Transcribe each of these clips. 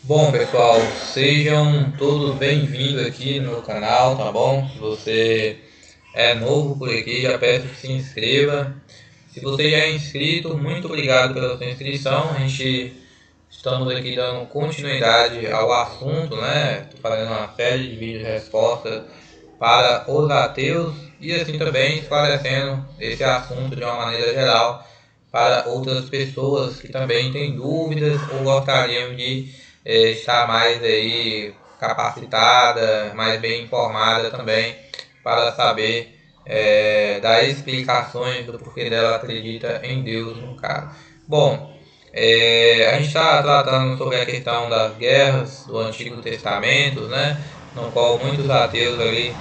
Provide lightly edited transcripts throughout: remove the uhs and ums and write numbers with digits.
Bom, pessoal, sejam todos bem-vindos aqui no canal, tá bom? Se você é novo por aqui, já peço que se inscreva. Se você já é inscrito, muito obrigado pela sua inscrição. Estamos aqui dando continuidade ao assunto, né? Estou fazendo uma série de vídeos respostas para os ateus e assim também esclarecendo esse assunto de uma maneira geral para outras pessoas que também têm dúvidas ou gostariam de estar mais aí capacitada, mais bem informada também para saber dar explicações do porquê dela acredita em Deus no caso. Bom, a gente está tratando sobre a questão das guerras do Antigo Testamento, né? No qual muitos ateus ali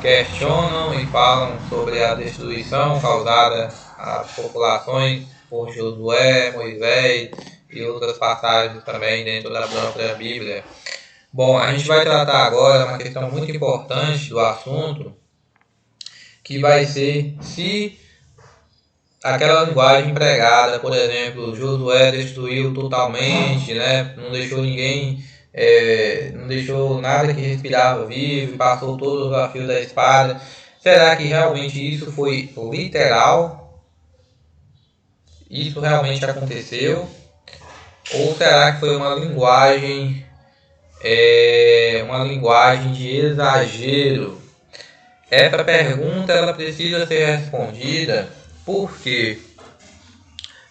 questionam e falam sobre a destruição causada às populações por Josué, Moisés e outras passagens também dentro da própria Bíblia. Bom, a gente vai tratar agora uma questão muito importante do assunto, que vai ser se aquela linguagem empregada, por exemplo, Josué destruiu totalmente, né? Não deixou ninguém, não deixou nada que respirava vivo, passou todos os fios da espada. Será que realmente isso foi literal? Isso realmente aconteceu? Ou será que foi uma linguagem de exagero? Essa pergunta ela precisa ser respondida por quê?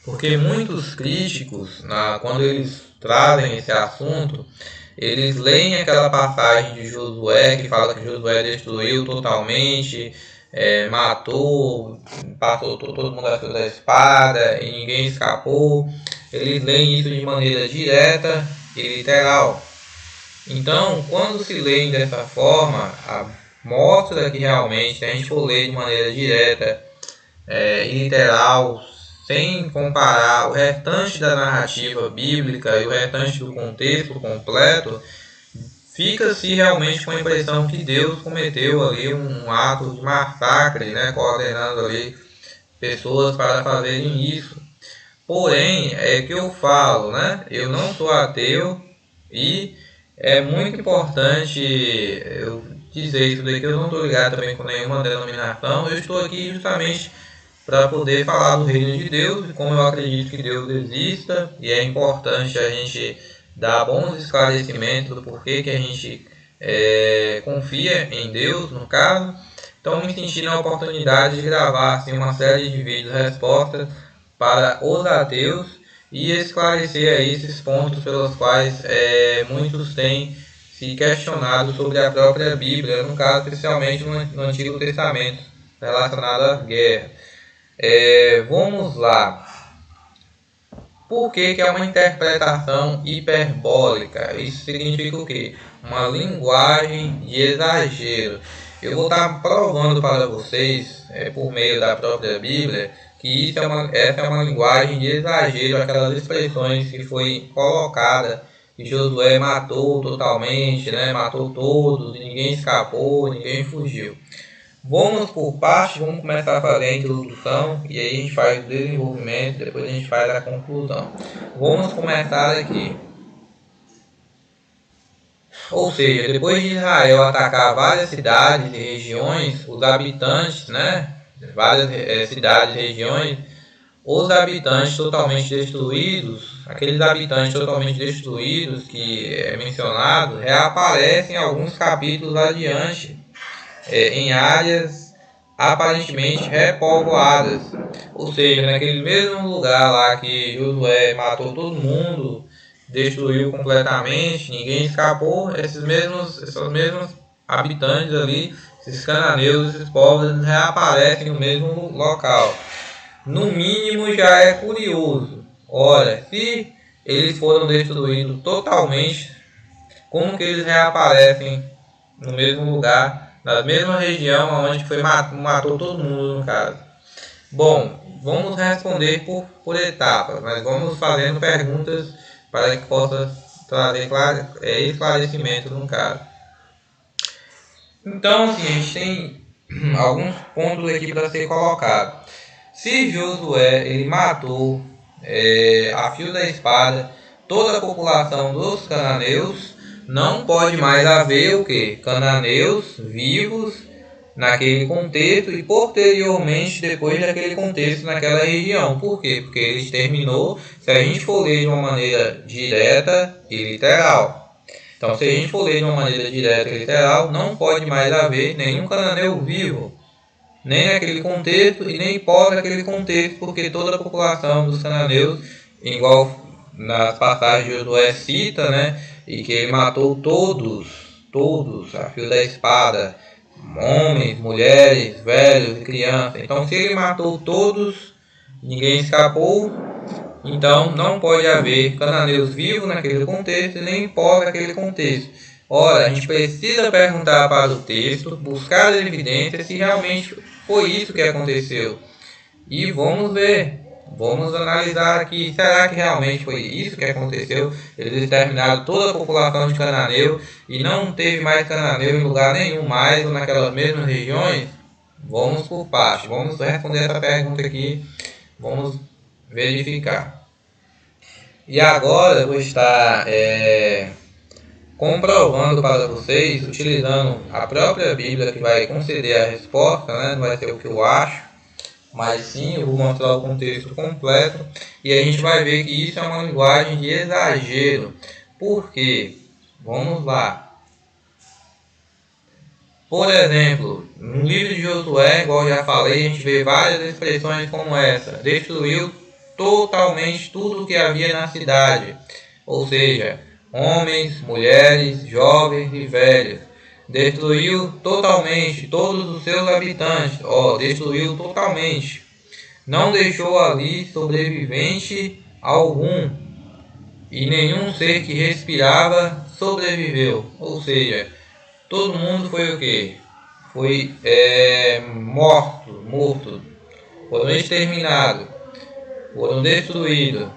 Porque muitos críticos, quando eles trazem esse assunto, eles leem aquela passagem de Josué que fala que Josué destruiu totalmente, matou, passou todo mundo a fio da espada e ninguém escapou. Eles leem isso de maneira direta e literal. Então, quando se leem dessa forma, mostra que realmente, se a gente for ler de maneira direta e literal, sem comparar o restante da narrativa bíblica e o restante do contexto completo, fica-se realmente com a impressão que Deus cometeu ali um ato de massacre, né, coordenando ali pessoas para fazerem isso. Porém, é que eu falo, né? Eu não sou ateu e é muito importante eu dizer isso daqui. Eu não estou ligado também com nenhuma denominação. Eu estou aqui justamente para poder falar do reino de Deus e como eu acredito que Deus exista, e é importante a gente dar bons esclarecimentos do porquê que a gente confia em Deus, no caso. Então me senti na oportunidade de gravar assim, uma série de vídeos respostas para os ateus e esclarecer aí esses pontos pelos quais muitos têm se questionado sobre a própria Bíblia, no caso especialmente no Antigo Testamento, relacionado à guerra. Vamos lá. Por que é uma interpretação hiperbólica? Isso significa o quê? Uma linguagem de exagero. Eu vou estar provando para vocês, por meio da própria Bíblia, que essa é uma linguagem de exagero, aquelas expressões que foi colocada, que Josué matou totalmente, né? Matou todos, ninguém escapou, ninguém fugiu. Vamos por parte, vamos começar a fazer a introdução e aí a gente faz o desenvolvimento, depois a gente faz a conclusão. Vamos começar aqui. Ou seja, depois de Israel atacar várias cidades e regiões, os habitantes, né, várias cidades e regiões, os habitantes totalmente destruídos, aqueles habitantes totalmente destruídos que é mencionado, reaparecem em alguns capítulos adiante, em áreas aparentemente repovoadas. Ou seja, naquele mesmo lugar lá que Josué matou todo mundo, destruiu completamente, ninguém escapou, esses mesmos habitantes ali, esses cananeus, esses povos, reaparecem no mesmo local. No mínimo já é curioso. Olha, se eles foram destruídos totalmente, como que eles reaparecem no mesmo lugar, na mesma região onde matou todo mundo, no caso? Bom, vamos responder por etapas, mas vamos fazendo perguntas para que possa trazer esclarecimento no caso. Então, assim, a gente tem alguns pontos aqui para ser colocado. Se Josué ele matou a fio da espada toda a população dos cananeus, não pode mais haver o que? Cananeus vivos naquele contexto e posteriormente depois daquele contexto naquela região. Por quê? Porque ele exterminou, se a gente for ler de uma maneira direta e literal. Então, se a gente for ler de uma maneira direta e literal, não pode mais haver nenhum cananeu vivo, nem naquele contexto e nem pós aquele contexto, porque toda a população dos cananeus, igual nas passagens de Josué cita, né, e que ele matou todos, a fio da espada, homens, mulheres, velhos e crianças. Então, se ele matou todos, ninguém escapou, então não pode haver cananeus vivos naquele contexto e nem pós aquele contexto. Ora, a gente precisa perguntar para o texto, buscar evidências se realmente foi isso que aconteceu. E vamos ver, vamos analisar aqui, será que realmente foi isso que aconteceu? Eles exterminaram toda a população de cananeu e não teve mais cananeu em lugar nenhum mais ou naquelas mesmas regiões? Vamos por parte, vamos responder essa pergunta aqui, vamos verificar. E agora eu vou estar comprovando para vocês, utilizando a própria Bíblia que vai conceder a resposta, né? Não vai ser o que eu acho, mas sim eu vou mostrar o contexto completo e a gente vai ver que isso é uma linguagem de exagero. Por quê? Vamos lá. Por exemplo, no livro de Josué, igual eu já falei, a gente vê várias expressões como essa: destruiu totalmente tudo o que havia na cidade, ou seja, homens, mulheres, jovens e velhos. Destruiu totalmente todos os seus habitantes. Destruiu totalmente. Não deixou ali sobrevivente algum. E nenhum ser que respirava sobreviveu. Ou seja, todo mundo foi o quê? Foi morto. Foram exterminados. Foram destruídos.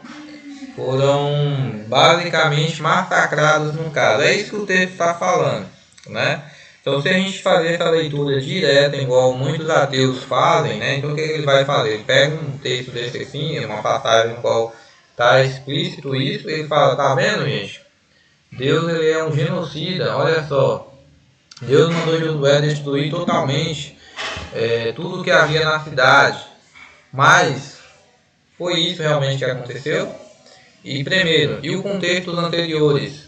Foram basicamente massacrados no caso. É isso que o texto está falando, né? Então, se a gente fazer essa leitura direta, igual muitos ateus fazem, né? Então, o que ele vai fazer? Ele pega um texto desse assim, uma passagem no qual está explícito isso, e ele fala: tá vendo, gente? Deus, ele é um genocida, olha só. Deus mandou Josué destruir totalmente tudo que havia na cidade. Mas foi isso realmente que aconteceu? E primeiro, e o contexto dos anteriores?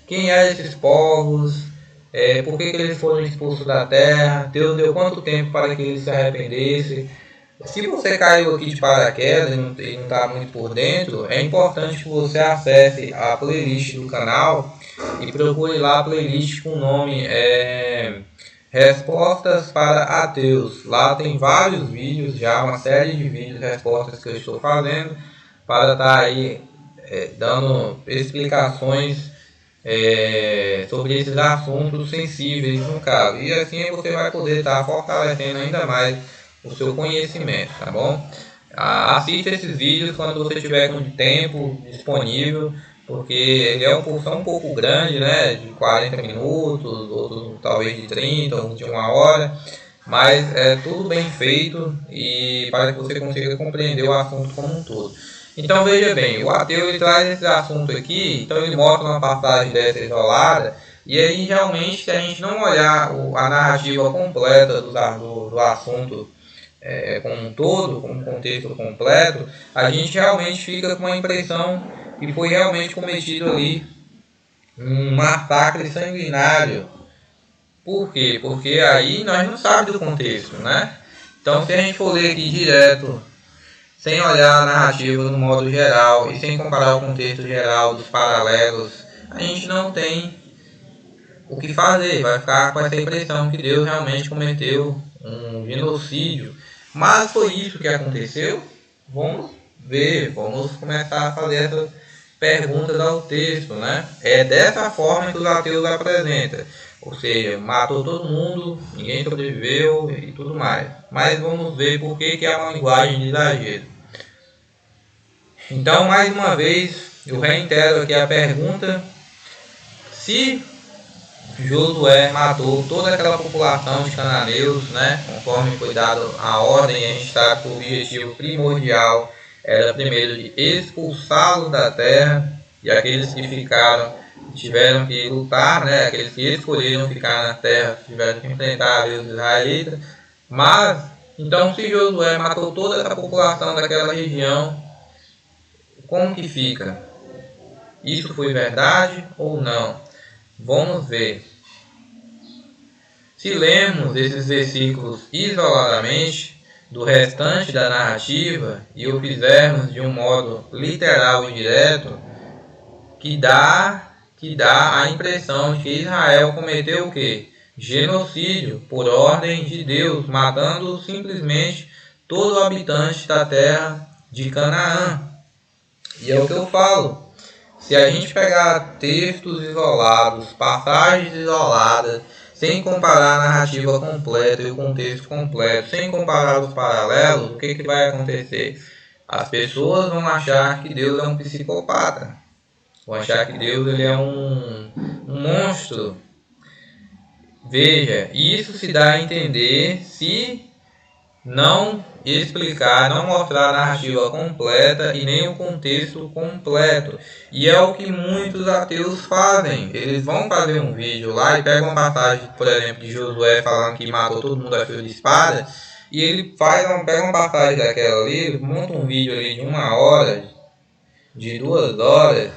Quem eram esses povos? Por que eles foram expulsos da terra? Deus deu quanto tempo para que eles se arrependessem? Se você caiu aqui de paraquedas e não está muito por dentro, é importante que você acesse a playlist do canal e procure lá a playlist com o nome Respostas para Ateus. Lá tem vários vídeos, já uma série de vídeos, respostas que eu estou fazendo para estar aí dando explicações sobre esses assuntos sensíveis no caso. E assim você vai poder estar fortalecendo ainda mais o seu conhecimento, tá bom? Assista esses vídeos quando você tiver com tempo disponível, porque ele são um pouco grande, né? De 40 minutos, outros talvez de 30, ou de 1 hora. Mas é tudo bem feito e para que você consiga compreender o assunto como um todo. Então veja bem, o ateu ele traz esse assunto aqui, então ele mostra uma passagem dessa isolada, e aí realmente se a gente não olhar a narrativa completa do assunto como um todo, como um contexto completo, a gente realmente fica com a impressão que foi realmente cometido ali um massacre sanguinário. Por quê? Porque aí nós não sabemos do contexto, né? Então se a gente for ler aqui direto, sem olhar a narrativa no modo geral e sem comparar o contexto geral dos paralelos, a gente não tem o que fazer, vai ficar com essa impressão que Deus realmente cometeu um genocídio. Mas foi isso que aconteceu? Vamos ver, vamos começar a fazer essas perguntas ao texto, né? É dessa forma que os ateus apresentam. Ou seja, matou todo mundo, ninguém sobreviveu e tudo mais. Mas vamos ver por que é uma linguagem de exagero. Então, mais uma vez, eu reitero aqui a pergunta: se Josué matou toda aquela população de cananeus, né, conforme foi dado a ordem, a gente sabe que o objetivo primordial era primeiro de expulsá-los da terra, e aqueles que tiveram que lutar, né? Aqueles que escolheram ficar na terra tiveram que enfrentar os israelitas. Mas, então, se Josué matou toda essa população daquela região, como que fica? Isso foi verdade ou não? Vamos ver. Se lemos esses versículos isoladamente do restante da narrativa e o fizermos de um modo literal e direto, que dá a impressão de que Israel cometeu o quê? Genocídio por ordem de Deus, matando simplesmente todo habitante da terra de Canaã. E é o que eu falo. Se a gente pegar textos isolados, passagens isoladas, sem comparar a narrativa completa e o contexto completo, sem comparar os paralelos, o que vai acontecer? As pessoas vão achar que Deus é um psicopata. Vão achar que Deus ele é um monstro. Veja, isso se dá a entender se não explicar, não mostrar a narrativa completa e nem o contexto completo. E é o que muitos ateus fazem. Eles vão fazer um vídeo lá e pegam uma passagem, por exemplo, de Josué falando que matou todo mundo a fio de espada, e ele pega uma passagem daquela ali, monta um vídeo ali de 1 hora, de 2 horas,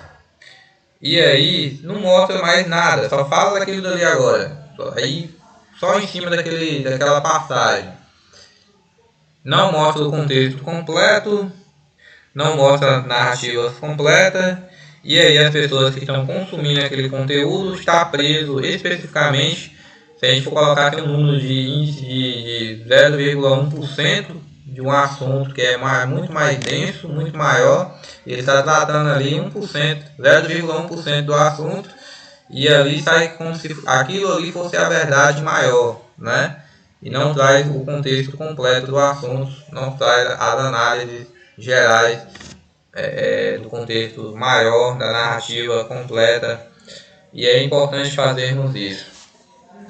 e aí não mostra mais nada, só fala daquilo dali agora. Aí só em cima daquela passagem. Não mostra o contexto completo, não mostra narrativas completas, e aí as pessoas que estão consumindo aquele conteúdo estão preso especificamente, se a gente for colocar aqui um número de índice de 0,1% de um assunto que é muito mais denso, muito maior, ele está tratando ali 1%, 0,1% do assunto, e ali sai como se aquilo ali fosse a verdade maior, né? E não traz o contexto completo do assunto, não traz as análises gerais do contexto maior, da narrativa completa, e é importante fazermos isso.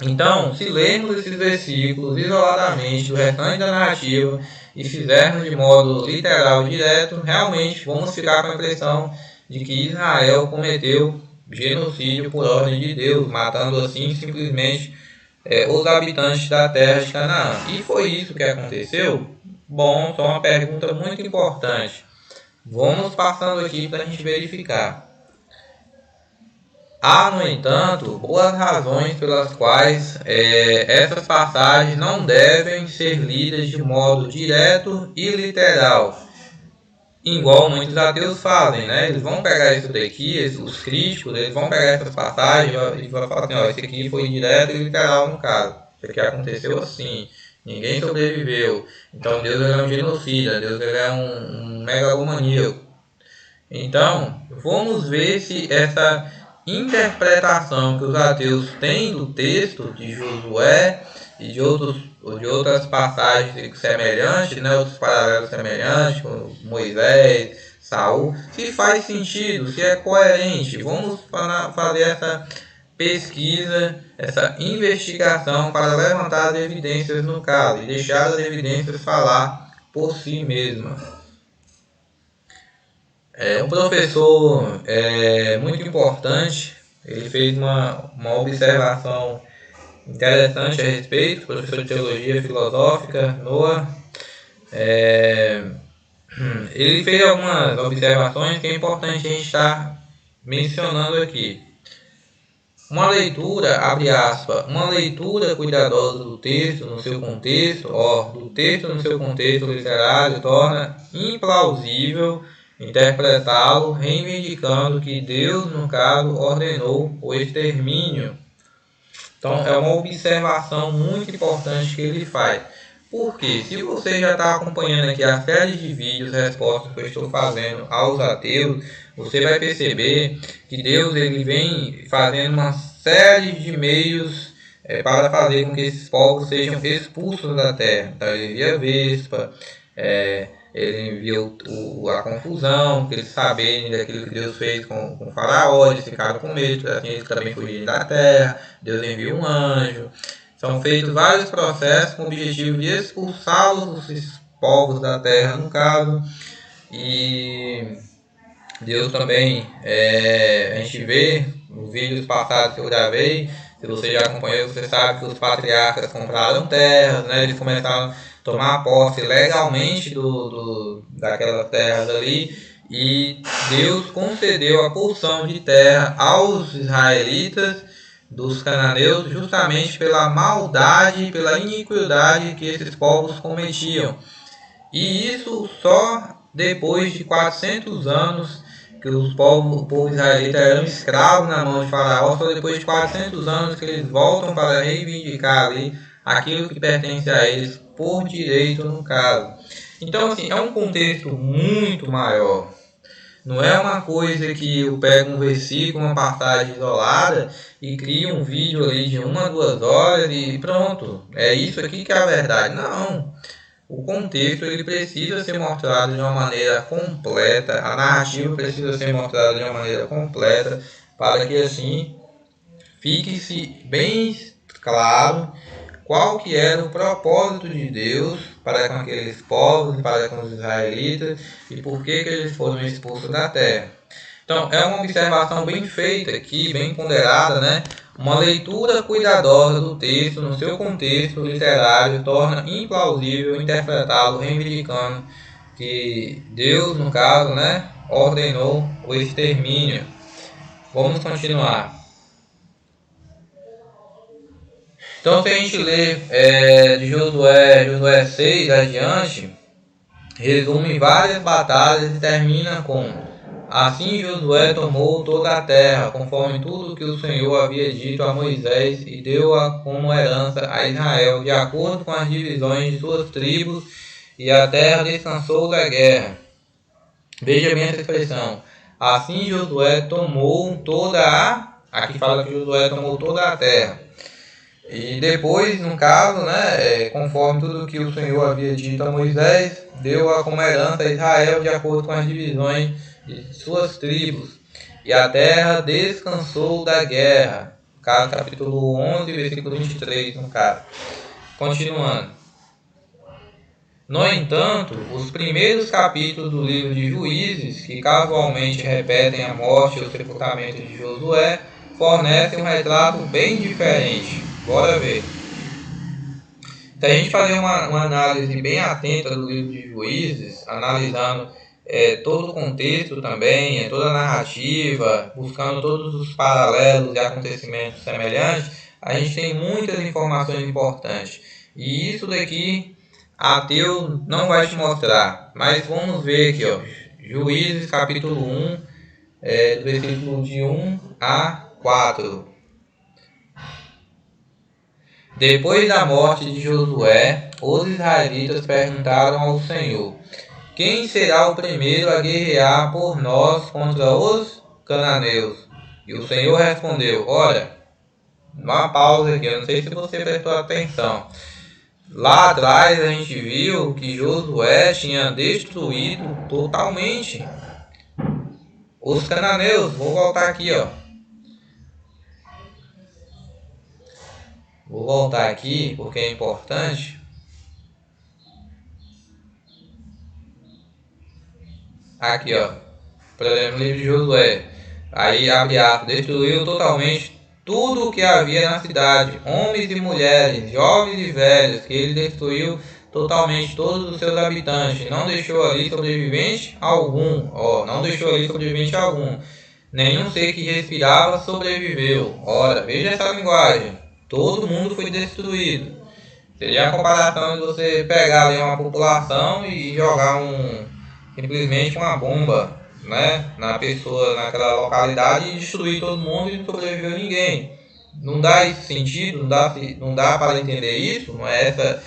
Então, se lermos esses versículos isoladamente do restante da narrativa e fizermos de modo literal e direto, realmente vamos ficar com a impressão de que Israel cometeu genocídio por ordem de Deus, matando assim simplesmente os habitantes da terra de Canaã. E foi isso que aconteceu? Bom, só uma pergunta muito importante. Vamos passando aqui para a gente verificar. Há, no entanto, boas razões pelas quais essas passagens não devem ser lidas de modo direto e literal, igual muitos ateus fazem, né? Eles vão pegar isso daqui, os críticos, eles vão pegar essas passagens e vão falar assim, ó, esse aqui foi direto e literal no caso. Isso aqui aconteceu assim, ninguém sobreviveu. Então Deus é um genocida, Deus é um megalomaníaco. Então, vamos ver se essa interpretação que os ateus têm do texto de Josué e de outras passagens semelhantes, né, outros paralelos semelhantes, como Moisés, Saul, se faz sentido, se é coerente. Vamos fazer essa pesquisa, essa investigação para levantar as evidências no caso e deixar as evidências falar por si mesmas. Um professor muito importante, ele fez uma observação interessante a respeito, professor de teologia filosófica, Noah. Ele fez algumas observações que é importante a gente estar mencionando aqui. Uma leitura, abre aspas, uma leitura cuidadosa do texto no seu contexto, do texto no seu contexto literário torna implausível interpretá-lo reivindicando que Deus, no caso, ordenou o extermínio. Então, é uma observação muito importante que ele faz. Porque, se você já está acompanhando aqui a série de vídeos, respostas que eu estou fazendo aos ateus, você vai perceber que Deus ele vem fazendo uma série de meios para fazer com que esses povos sejam expulsos da terra. Então, ele envia Vespa, ele enviou a confusão, que eles saberem daquilo que Deus fez com o faraó, eles ficaram com medo, assim eles também fugiram da terra, Deus envia um anjo. São feitos vários processos com o objetivo de expulsá-los, esses povos da terra no caso, e Deus também, a gente vê nos vídeos passados que eu gravei, se você já acompanhou, você sabe que os patriarcas compraram terras, né? Eles começaram a tomar posse legalmente daquelas terras ali, e Deus concedeu a porção de terra aos israelitas dos cananeus justamente pela maldade, pela iniquidade que esses povos cometiam. E isso só depois de 400 anos que o povo israelita eram escravos na mão de Faraó, só depois de 400 anos que eles voltam para reivindicar ali aquilo que pertence a eles por direito, no caso. Então, assim, é um contexto muito maior. Não é uma coisa que eu pego um versículo, uma passagem isolada e crio um vídeo ali de 1 a 2 horas e pronto, é isso aqui que é a verdade. Não. O contexto ele precisa ser mostrado de uma maneira completa, a narrativa precisa ser mostrada de uma maneira completa, para que assim fique-se bem claro qual que era o propósito de Deus para com aqueles povos, para com os israelitas, e por que eles foram expulsos da terra. Então, é uma observação bem feita aqui, bem ponderada, né? Uma leitura cuidadosa do texto no seu contexto literário torna implausível interpretá-lo reivindicando que Deus, no caso, né, ordenou o extermínio. Vamos continuar. Então, se a gente ler de Josué 6 adiante, resume várias batalhas e termina com: assim Josué tomou toda a terra, conforme tudo que o Senhor havia dito a Moisés, e deu-a como herança a Israel, de acordo com as divisões de suas tribos, e a terra descansou da guerra. Veja bem essa expressão. Assim Josué tomou toda a... Aqui fala que Josué tomou toda a terra. E depois, no caso, né, conforme tudo que o Senhor havia dito a Moisés, deu-a como herança a Israel de acordo com as divisões de suas tribos. E a terra descansou da guerra. No caso, capítulo 11, versículo 23, no caso. Continuando. No entanto, os primeiros capítulos do livro de Juízes, que casualmente repetem a morte e o sepultamento de Josué, fornecem um retrato bem diferente. Bora ver. Se a gente fazer uma análise bem atenta do livro de Juízes, analisando todo o contexto também, toda a narrativa, buscando todos os paralelos e acontecimentos semelhantes, a gente tem muitas informações importantes. E isso daqui ateu não vai te mostrar, mas vamos ver aqui, ó, Juízes capítulo 1, do versículo de 1 a 4. Depois da morte de Josué, os israelitas perguntaram ao Senhor: quem será o primeiro a guerrear por nós contra os cananeus? E o Senhor respondeu: olha, uma pausa aqui, eu não sei se você prestou atenção. Lá atrás a gente viu que Josué tinha destruído totalmente os cananeus. Vou voltar aqui, ó. Vou voltar aqui porque é importante. Aqui, ó. Por exemplo, no livro de Josué. Aí abre aspas, destruiu totalmente tudo o que havia na cidade, homens e mulheres, jovens e velhos, que ele destruiu totalmente todos os seus habitantes, não deixou ali sobrevivente algum, não deixou ali sobrevivente algum, nenhum ser que respirava sobreviveu. Ora, veja essa linguagem, todo mundo foi destruído. Seria a comparação de você pegar ali uma população e jogar simplesmente uma bomba, né, na pessoa, naquela localidade, e destruir todo mundo e não sobreviveu ninguém. Não dá esse sentido, não dá para entender isso. Não é essa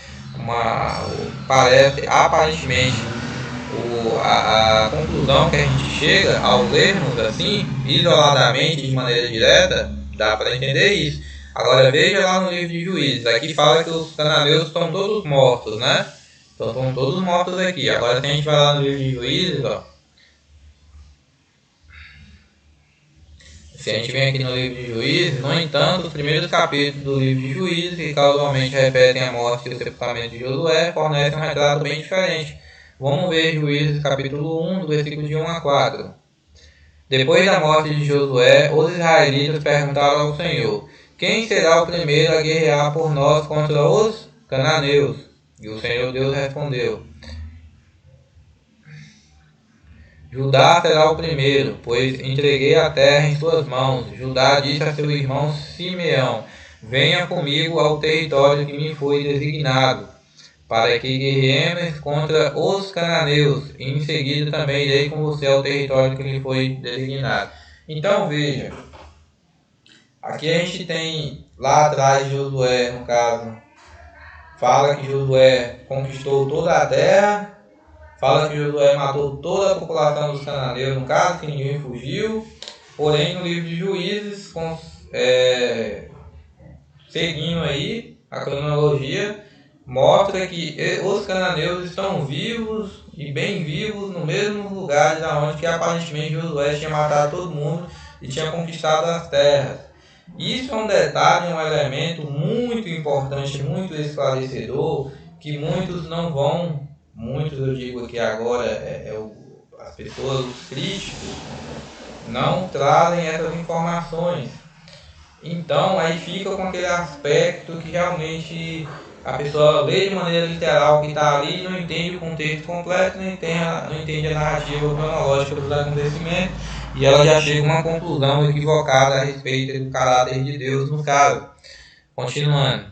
parece aparentemente a conclusão que a gente chega ao lermos assim, isoladamente, de maneira direta. Dá para entender isso. Agora veja lá no livro de Juízes, aqui fala que os cananeus estão todos mortos, né? Então estão todos mortos aqui. Agora se a gente vai lá no livro de Juízes, ó. Se a gente vem aqui no livro de Juízes, no entanto, os primeiros capítulos do livro de Juízes, que casualmente repetem a morte e o sepultamento de Josué, fornecem um retrato bem diferente. Vamos ver Juízes capítulo 1, do versículo de 1 a 4. Depois da morte de Josué, os israelitas perguntaram ao Senhor: quem será o primeiro a guerrear por nós contra os cananeus? E o Senhor Deus respondeu: Judá será o primeiro, pois entreguei a terra em suas mãos. Judá disse a seu irmão Simeão: venha comigo ao território que me foi designado, para que guerreemos contra os cananeus, e em seguida também irei com você ao território que lhe foi designado. Então veja, aqui a gente tem lá atrás Josué, no caso, fala que Josué conquistou toda a terra, fala que Josué matou toda a população dos cananeus, no caso, que ninguém fugiu. Porém, no livro de Juízes, seguindo aí a cronologia, mostra que os cananeus estão vivos e bem vivos no mesmo lugar onde que aparentemente Josué tinha matado todo mundo e tinha conquistado as terras. Isso é um detalhe, um elemento muito importante, muito esclarecedor, que muitos não vão, muitos eu digo aqui agora, as pessoas, os críticos, não trazem essas informações. Então aí fica com aquele aspecto que realmente a pessoa lê de maneira literal o que está ali, não entende o contexto completo, não entende a narrativa cronológica dos acontecimentos, e ela já chega a uma conclusão equivocada a respeito do caráter de Deus no caso. Continuando.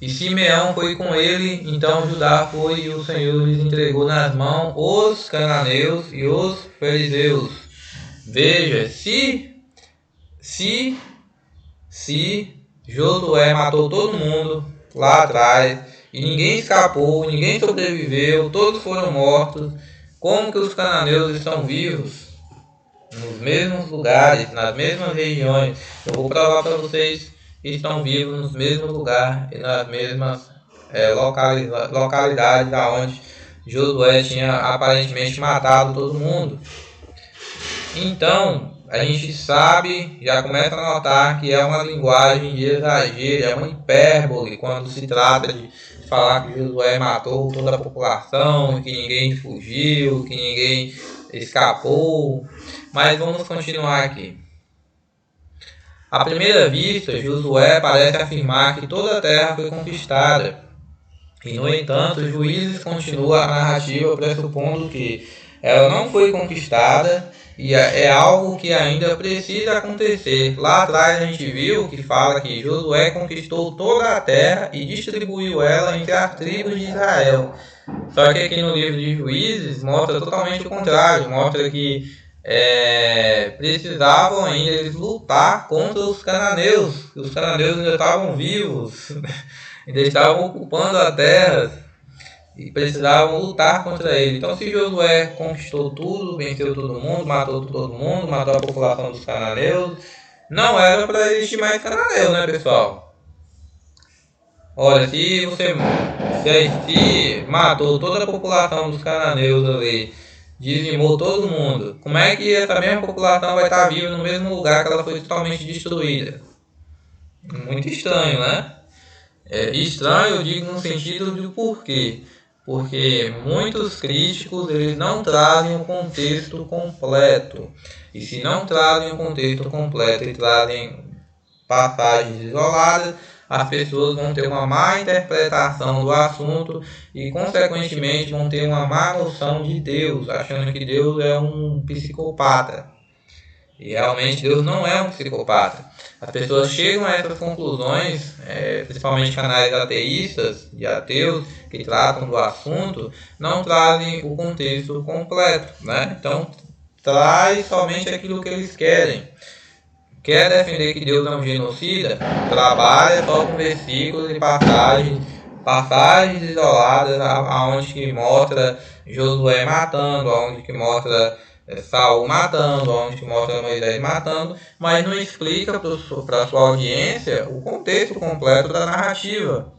E Simeão foi com ele, então Judá foi, e o Senhor lhes entregou nas mãos os cananeus e os fariseus. Veja, se Josué matou todo mundo lá atrás e ninguém escapou, ninguém sobreviveu, todos foram mortos, como que os cananeus estão vivos nos mesmos lugares, nas mesmas regiões? Eu vou provar para vocês que estão vivos nos mesmos lugares e nas mesmas localidades onde Josué tinha aparentemente matado todo mundo. Então, a gente sabe, já começa a notar que é uma linguagem de exagero, é uma hipérbole quando se trata de falar que Josué matou toda a população, que ninguém fugiu, que ninguém escapou. Mas vamos continuar aqui. À primeira vista, Josué parece afirmar que toda a terra foi conquistada. E, no entanto, Juízes continua a narrativa pressupondo que ela não foi conquistada e é algo que ainda precisa acontecer. Lá atrás a gente viu que fala que Josué conquistou toda a terra e distribuiu ela entre as tribos de Israel. Só que aqui no livro de Juízes mostra totalmente o contrário, mostra que precisavam ainda eles lutar contra os cananeus. Os cananeus ainda estavam vivos, ainda estavam ocupando a terra e precisavam lutar contra ele. Então, se Josué conquistou tudo, venceu todo mundo, matou a população dos cananeus, não era para existir mais cananeu, né, pessoal? Olha, se matou toda a população dos cananeus ali, dizimou todo mundo, como é que essa mesma população vai estar viva no mesmo lugar que ela foi totalmente destruída? Muito estranho, né? Estranho, eu digo no sentido de porquê. Porque muitos críticos eles não trazem o contexto completo. E se não trazem o contexto completo e trazem passagens isoladas, as pessoas vão ter uma má interpretação do assunto e, consequentemente, vão ter uma má noção de Deus, achando que Deus é um psicopata. E realmente Deus não é um psicopata. As pessoas chegam a essas conclusões, principalmente canais ateístas e ateus que tratam do assunto, não trazem o contexto completo, né? Então, traz somente aquilo que eles querem. Quer defender que Deus é um genocida? Trabalha só com versículos e passagens isoladas, aonde que mostra Josué matando, aonde que mostra Saul matando, onde que mostra Moisés matando, mas não explica para a sua audiência o contexto completo da narrativa.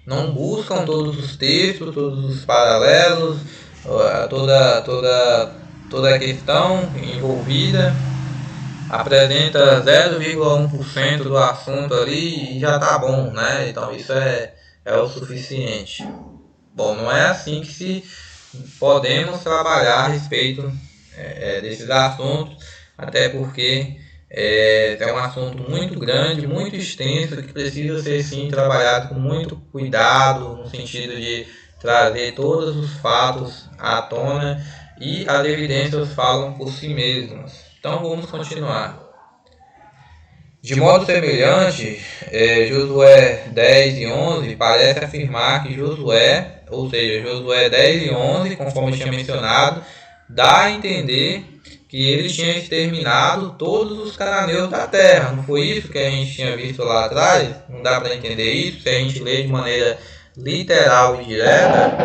Não buscam todos os textos, todos os paralelos, toda a questão envolvida. Apresenta 0,1% do assunto ali e já tá bom, né? Então isso é o suficiente. Bom, não é assim que podemos trabalhar a respeito desses assuntos, até porque é um assunto muito grande, muito extenso, que precisa ser sim trabalhado com muito cuidado, no sentido de trazer todos os fatos à tona, e as evidências falam por si mesmas. Então vamos continuar. De modo semelhante, Josué 10 e 11 parece afirmar que Josué, ou seja, Josué 10 e 11, conforme eu tinha mencionado, dá a entender que ele tinha exterminado todos os cananeus da terra. Não foi isso que a gente tinha visto lá atrás? Não dá para entender isso se a gente lê de maneira literal e direta,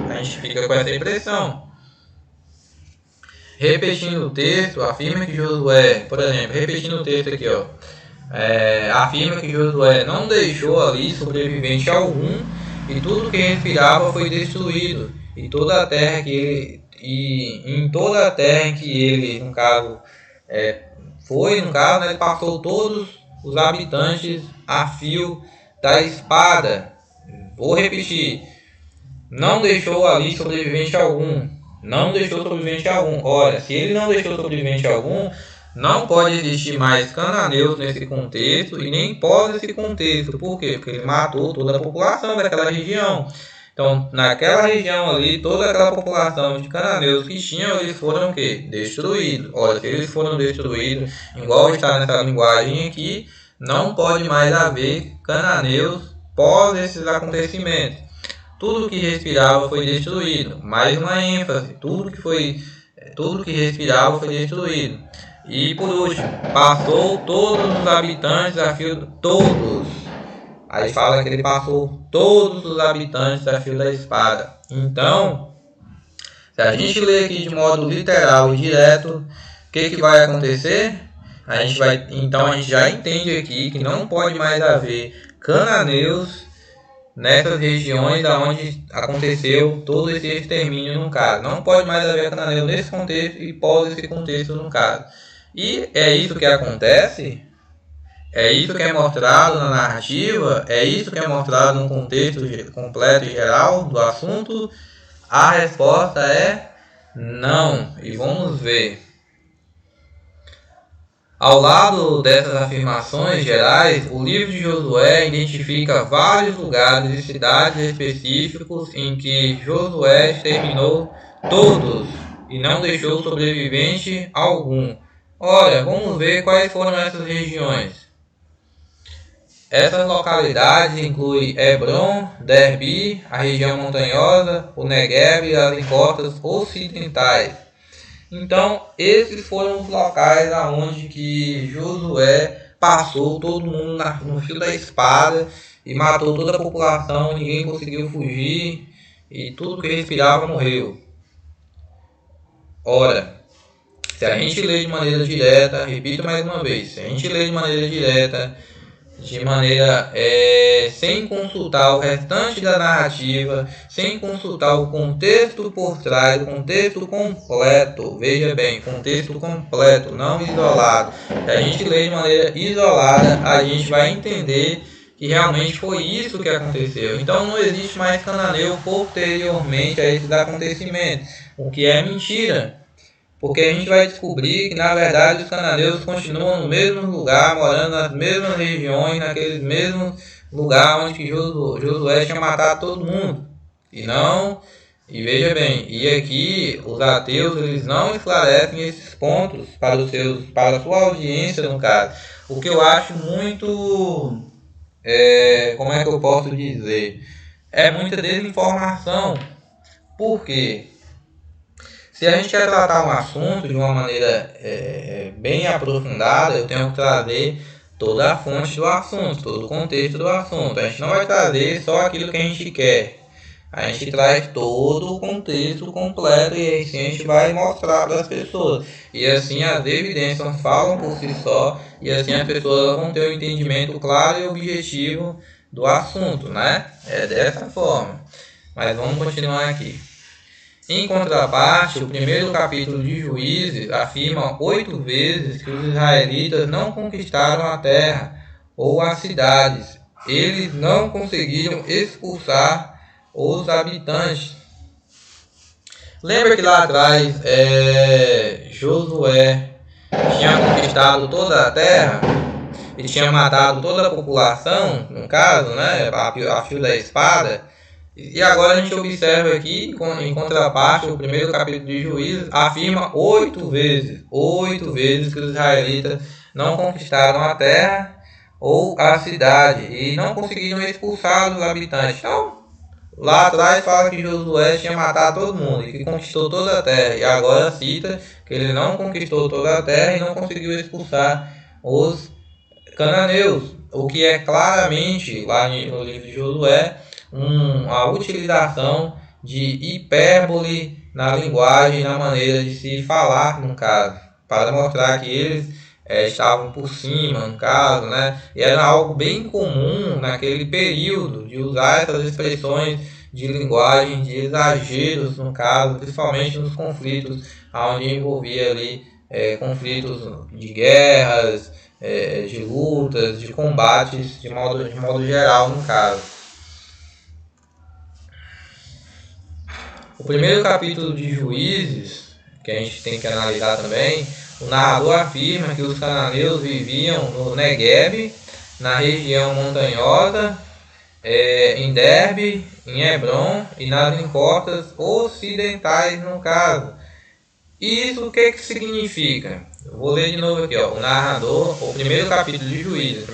a gente fica com essa impressão. Repetindo o texto, afirma que Josué, por exemplo, repetindo o texto aqui, afirma que Josué não deixou ali sobrevivente algum, e tudo que respirava foi destruído, e toda a terra que ele, em toda a terra em que ele, no caso, ele passou todos os habitantes a fio da espada. Vou repetir, não deixou ali sobrevivente algum. Não deixou sobrevivente algum. Ora, se ele não deixou sobrevivente algum, não pode existir mais cananeus nesse contexto e nem pós nesse contexto. Por quê? Porque ele matou toda a população daquela região. Então, naquela região ali, toda aquela população de cananeus que tinham, eles foram o quê? Destruídos. Ora, se eles foram destruídos, igual está nessa linguagem aqui, não pode mais haver cananeus pós esses acontecimentos. Tudo que respirava foi destruído. Mais uma ênfase. Tudo que respirava foi destruído. E por último, passou todos os habitantes a fio... Todos. Aí fala que ele passou todos os habitantes a fio da espada. Então, se a gente ler aqui de modo literal e direto, o que vai acontecer? Então a gente já entende aqui que não pode mais haver cananeus nessas regiões onde aconteceu todo esse extermínio no caso. Não pode mais haver cananeu nesse contexto e pós esse contexto no caso. E é isso que acontece? É isso que é mostrado na narrativa? É isso que é mostrado no contexto completo e geral do assunto? A resposta é não. E vamos ver. Ao lado dessas afirmações gerais, o livro de Josué identifica vários lugares e cidades específicos em que Josué exterminou todos e não deixou sobrevivente algum. Ora, vamos ver quais foram essas regiões. Essas localidades incluem Hebron, Derbi, a região montanhosa, o Negueb e as encostas ocidentais. Então, esses foram os locais aonde que Josué passou todo mundo no fio da espada e matou toda a população, ninguém conseguiu fugir e tudo que respirava morreu. Ora, se a gente lê de maneira direta, repito mais uma vez, se a gente lê de maneira direta, sem consultar o restante da narrativa, sem consultar o contexto por trás, o contexto completo, veja bem, contexto completo, não isolado. Se a gente lê de maneira isolada, a gente vai entender que realmente foi isso que aconteceu. Então não existe mais cananeu posteriormente a esses acontecimentos, o que é mentira. Porque a gente vai descobrir que, na verdade, os cananeus continuam no mesmo lugar, morando nas mesmas regiões, naqueles mesmos lugares onde que Josué tinha matado todo mundo. E veja bem, e aqui os ateus eles não esclarecem esses pontos para a sua audiência, no caso. O que eu acho muito, como é que eu posso dizer? É muita desinformação. Por quê? Se a gente quer tratar um assunto de uma maneira bem aprofundada, eu tenho que trazer toda a fonte do assunto, todo o contexto do assunto. A gente não vai trazer só aquilo que a gente quer. A gente traz todo o contexto completo e assim a gente vai mostrar para as pessoas. E assim as evidências falam por si só e assim as pessoas vão ter um entendimento claro e objetivo do assunto, né? É dessa forma. Mas vamos continuar aqui. Em contraparte, o primeiro capítulo de Juízes afirma 8 vezes que os israelitas não conquistaram a terra ou as cidades. Eles não conseguiram expulsar os habitantes. Lembra que lá atrás Josué tinha conquistado toda a terra e tinha matado toda a população, no caso, né, a fio da espada? E agora a gente observa aqui, em contraparte, o primeiro capítulo de Juízes afirma 8 vezes que os israelitas não conquistaram a terra ou a cidade e não conseguiram expulsar os habitantes. Então, lá atrás fala que Josué tinha matado todo mundo e que conquistou toda a terra. E agora cita que ele não conquistou toda a terra e não conseguiu expulsar os cananeus. O que é claramente, lá no livro de Josué, a utilização de hipérbole na linguagem, na maneira de se falar, no caso, para mostrar que eles estavam por cima, no caso, né? E era algo bem comum naquele período de usar essas expressões de linguagem, de exageros, no caso, principalmente nos conflitos, onde envolvia ali conflitos de guerras, de lutas, de combates, de modo geral, no caso. O primeiro capítulo de Juízes, que a gente tem que analisar também, o narrador afirma que os cananeus viviam no Negueb, na região montanhosa, em Derbe, em Hebron e nas encostas ocidentais, no caso. Isso o que significa? Eu vou ler de novo aqui, ó. O narrador, o primeiro capítulo de Juízes,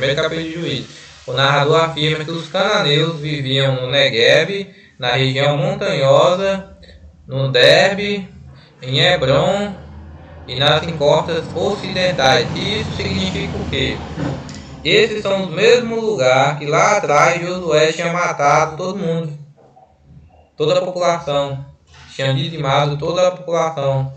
o narrador afirma que os cananeus viviam no Negueb, na região montanhosa, no Derbe, em Hebron e nas encostas ocidentais. Isso significa o quê? Esses são os mesmos lugares que lá atrás Josué tinha matado todo mundo, toda a população, tinha dizimado toda a população.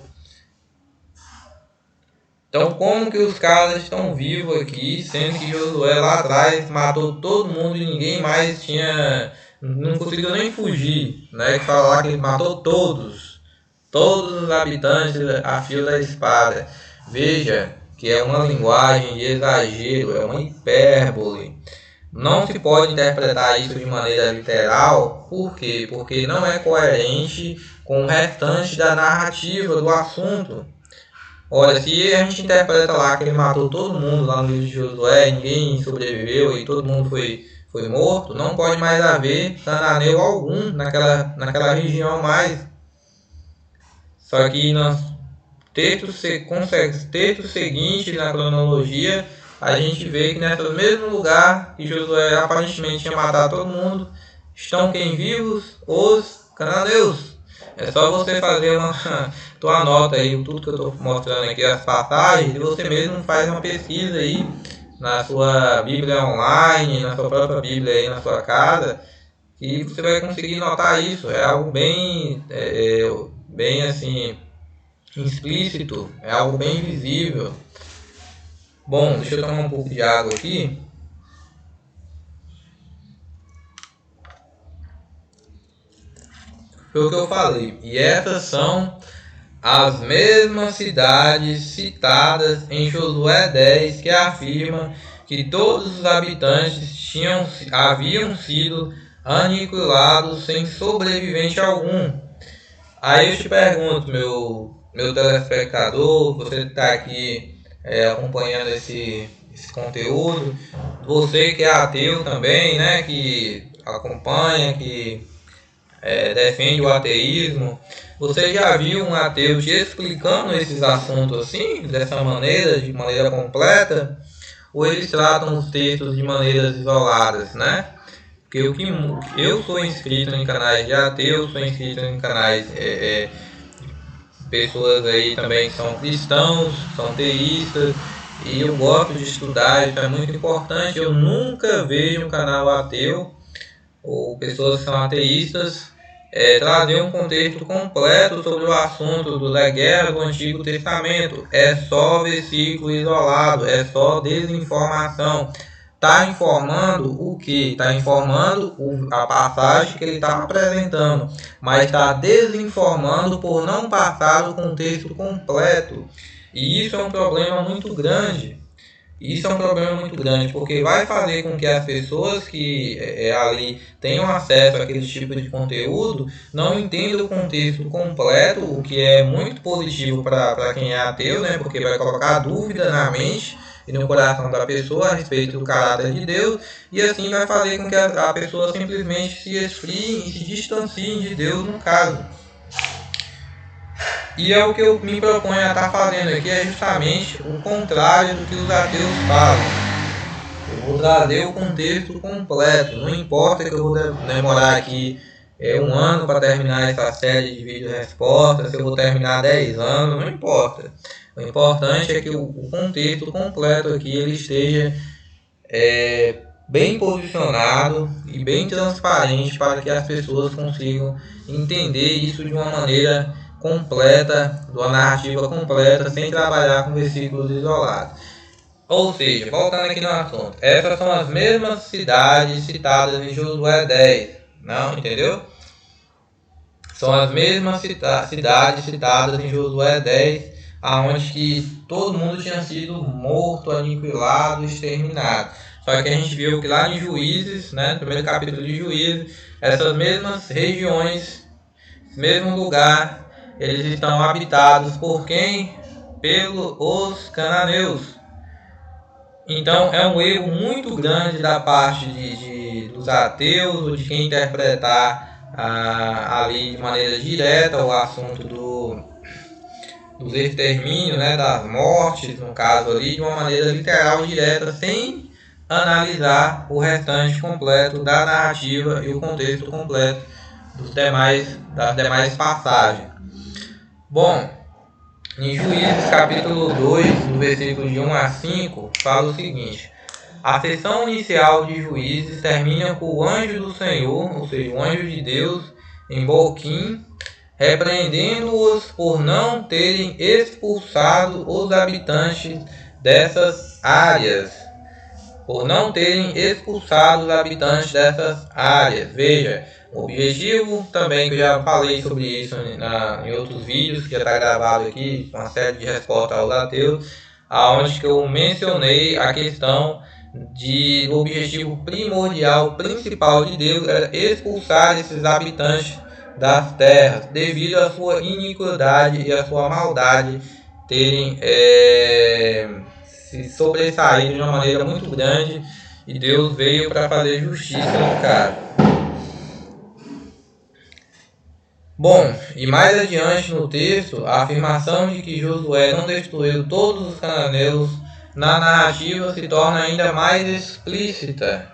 Então, como que os caras estão vivos aqui, sendo que Josué lá atrás matou todo mundo e ninguém mais não conseguiu nem fugir, né? Que fala lá que ele matou todos os habitantes a fio da espada. Veja que é uma linguagem de exagero, é uma hipérbole. Não se pode interpretar isso de maneira literal. Por quê? Porque não é coerente com o restante da narrativa do assunto. Olha, se a gente interpreta lá que ele matou todo mundo lá no livro de Josué, ninguém sobreviveu e todo mundo foi morto, não pode mais haver cananeu algum naquela região mais. Só que nos textos seguintes na cronologia, a gente vê que nesse mesmo lugar que Josué aparentemente tinha matado todo mundo, estão quem vivos? Os cananeus. É só você fazer tu anota aí tudo que eu estou mostrando aqui, as passagens, e você mesmo faz uma pesquisa aí na sua Bíblia online, na sua própria Bíblia aí na sua casa, e você vai conseguir notar isso. É algo bem assim, explícito, é algo bem visível. Bom, deixa eu tomar um pouco de água aqui. Foi o que eu falei. E essas são as mesmas cidades citadas em Josué 10, que afirma que todos os habitantes haviam sido aniquilados sem sobrevivente algum. Aí eu te pergunto, meu telespectador, você que está aqui acompanhando esse conteúdo, você que é ateu também, né, que acompanha, que defende o ateísmo, você já viu um ateu te explicando esses assuntos assim, dessa maneira, de maneira completa? Ou eles tratam os textos de maneiras isoladas, né? Porque eu sou inscrito em canais de ateus, sou inscrito em canais de pessoas aí também que são cristãos, são teístas, e eu gosto de estudar, isso é muito importante. Eu nunca vejo um canal ateu ou pessoas que são ateístas trazer um contexto completo sobre o assunto da guerra do Antigo Testamento. É só versículo isolado, é só desinformação. Está informando o que? Está informando a passagem que ele está apresentando, mas está desinformando por não passar o contexto completo. E isso é um problema muito grande. Isso é um problema muito grande, porque vai fazer com que as pessoas que ali tenham acesso àquele tipo de conteúdo não entendam o contexto completo, o que é muito positivo para quem é ateu, né? Porque vai colocar dúvida na mente e no coração da pessoa a respeito do caráter de Deus, e assim vai fazer com que a pessoa simplesmente se esfrie e se distancie de Deus no caso. E é o que eu me proponho a estar fazendo aqui, é justamente o contrário do que os ateus falam. Eu vou trazer o contexto completo. Não importa que eu vou demorar aqui 1 ano para terminar essa série de vídeo-respostas, se eu vou terminar 10 anos, não importa. O importante é que o contexto completo aqui ele esteja bem posicionado e bem transparente para que as pessoas consigam entender isso de uma maneira completa, de uma narrativa completa, sem trabalhar com versículos isolados. Ou seja, voltando aqui no assunto, essas são as mesmas cidades citadas em Josué 10, não? Entendeu? São as mesmas cidades citadas em Josué 10, aonde que todo mundo tinha sido morto, aniquilado, exterminado. Só que a gente viu que lá em Juízes, né, no primeiro capítulo de Juízes, essas mesmas regiões, mesmo lugar, eles estão habitados por quem? Pelos cananeus. Então é um erro muito grande da parte dos ateus ou de quem interpretar ali de maneira direta o assunto dos extermínios, né, das mortes, no caso ali, de uma maneira literal, direta, sem analisar o restante completo da narrativa e o contexto completo das demais passagens. Bom, em Juízes capítulo 2, no versículo de 1 a 5, fala o seguinte: a sessão inicial de Juízes termina com o anjo do Senhor, ou seja, o anjo de Deus, em Boquim, repreendendo-os por não terem expulsado os habitantes dessas áreas. Veja, o objetivo também, que eu já falei sobre isso em outros vídeos, que já está gravado aqui, uma série de respostas aos ateus, onde que eu mencionei a questão do objetivo primordial, principal de Deus, era expulsar esses habitantes das terras, devido à sua iniquidade e à sua maldade terem se sobressaído de uma maneira muito grande, e Deus veio para fazer justiça no caso. Bom, e mais adiante no texto, a afirmação de que Josué não destruiu todos os cananeus na narrativa se torna ainda mais explícita.